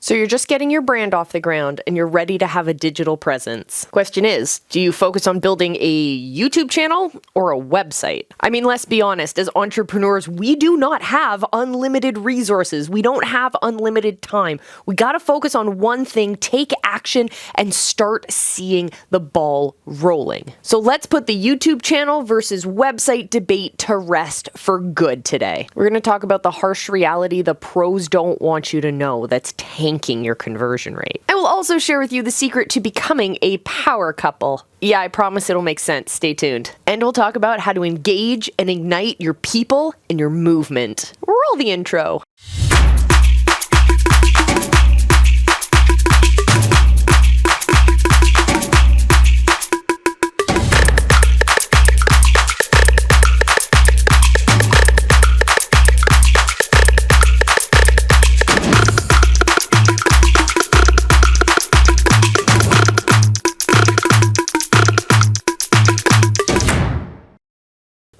So you're just getting your brand off the ground and you're ready to have a digital presence. Question is, do you focus on building a YouTube channel or a website? I mean, let's be honest, as entrepreneurs, we do not have unlimited resources. We don't have unlimited time. We got to focus on one thing, take action, and start seeing the ball rolling. So let's put the YouTube channel versus website debate to rest for good today. We're going to talk about the harsh reality the pros don't want you to know that's tanking your conversion rate. I will also share with you the secret to becoming a power couple. Yeah, I promise it'll make sense. Stay tuned. And we'll talk about how to engage and ignite your people and your movement. Roll the intro.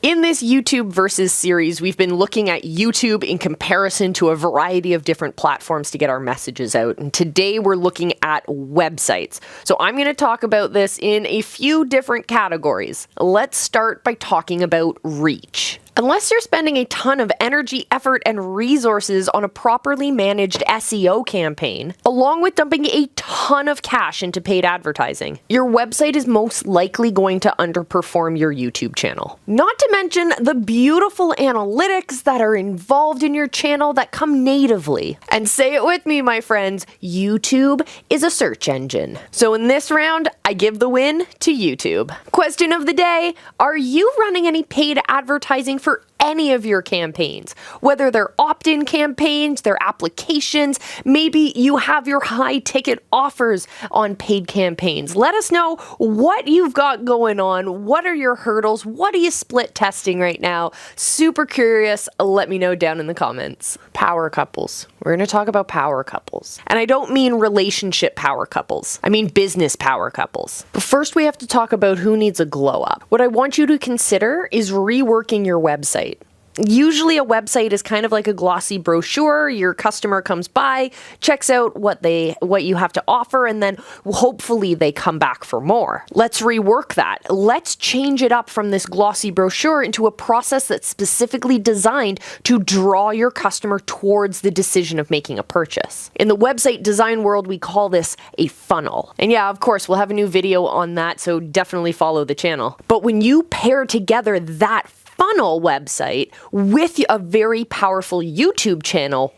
In this YouTube versus series, we've been looking at YouTube in comparison to a variety of different platforms to get our messages out. And today we're looking at websites. So I'm going to talk about this in a few different categories. Let's start by talking about reach. Unless you're spending a ton of energy, effort, and resources on a properly managed SEO campaign, along with dumping a ton of cash into paid advertising, your website is most likely going to underperform your YouTube channel. Not to mention the beautiful analytics that are involved in your channel that come natively. And say it with me, my friends, YouTube is a search engine. So in this round, I give the win to YouTube. Question of the day, are you running any paid advertising for any of your campaigns? Whether they're opt-in campaigns, their applications, maybe you have your high-ticket offers on paid campaigns. Let us know what you've got going on. What are your hurdles? What are you split testing right now? Super curious. Let me know down in the comments. Power couples. We're going to talk about power couples. And I don't mean relationship power couples. I mean business power couples. But first we have to talk about who needs a glow up. What I want you to consider is reworking your website. Usually a website is kind of like a glossy brochure. Your customer comes by, checks out what you have to offer, and then hopefully they come back for more. Let's rework that. Let's change it up from this glossy brochure into a process that's specifically designed to draw your customer towards the decision of making a purchase. In the website design world, we call this a funnel. And yeah, of course, we'll have a new video on that, so definitely follow the channel. But when you pair together that funnel website with a very powerful YouTube channel,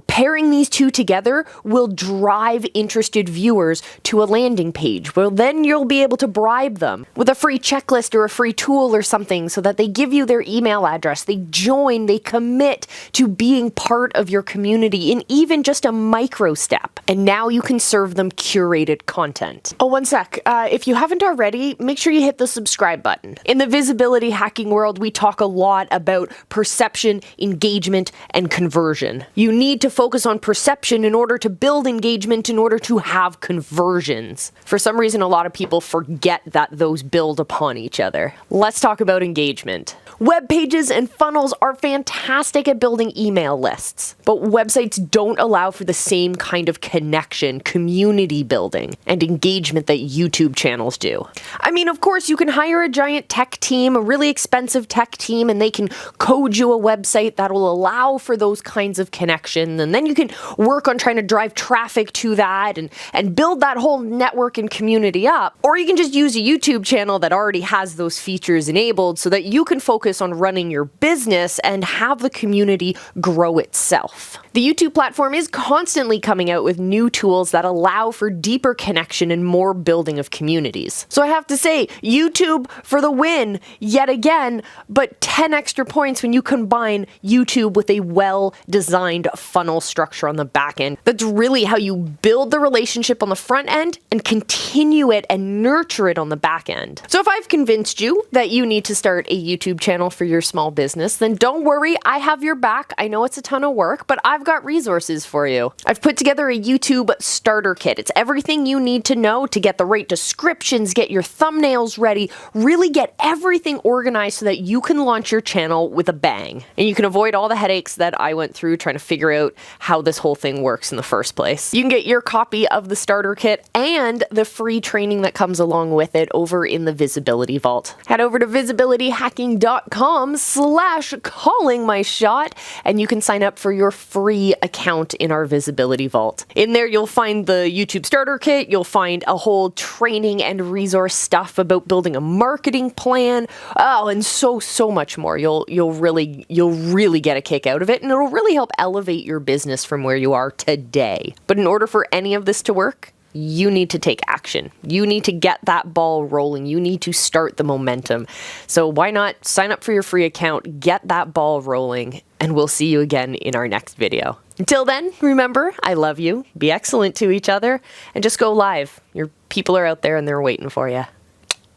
pairing these two together will drive interested viewers to a landing page. Well, then you'll be able to bribe them with a free checklist or a free tool or something so that they give you their email address, they join, they commit to being part of your community in even just a micro step. And now you can serve them curated content. Oh, one sec. If you haven't already, make sure you hit the subscribe button. In the visibility hacking world, we talk a lot about perception, engagement, and conversion. You need to focus on perception in order to build engagement, in order to have conversions. For some reason, a lot of people forget that those build upon each other. Let's talk about engagement. Web pages and funnels are fantastic at building email lists, but websites don't allow for the same kind of connection, community building, and engagement that YouTube channels do. I mean, of course, you can hire a giant tech team, a really expensive tech team, and they can code you a website that will allow for those kinds of connections, and then you can work on trying to drive traffic to that and build that whole network and community up. Or you can just use a YouTube channel that already has those features enabled so that you can focus on running your business and have the community grow itself. The YouTube platform is constantly coming out with new tools that allow for deeper connection and more building of communities. So I have to say, YouTube for the win yet again, but 10 extra points when you combine YouTube with a well-designed funnel structure on the back end. That's really how you build the relationship on the front end and continue it and nurture it on the back end. So if I've convinced you that you need to start a YouTube channel channel for your small business, then don't worry, I have your back. I know it's a ton of work, but I've got resources for you. I've put together a YouTube starter kit. It's everything you need to know to get the right descriptions, get your thumbnails ready, really get everything organized so that you can launch your channel with a bang. And you can avoid all the headaches that I went through trying to figure out how this whole thing works in the first place. You can get your copy of the starter kit and the free training that comes along with it over in the Visibility Vault. Head over to visibilityhacking.com/callingmyshot and you can sign up for your free account in our Visibility Vault. In there, you'll find the YouTube starter kit, you'll find a whole training and resource stuff about building a marketing plan, and so much more. You'll really get a kick out of it, and it'll really help elevate your business from where you are today. But in order for any of this to work, you need to take action. You need to get that ball rolling. You need to start the momentum. So why not sign up for your free account, get that ball rolling, and we'll see you again in our next video. Until then, remember, I love you, be excellent to each other, and just go live. Your people are out there and they're waiting for you.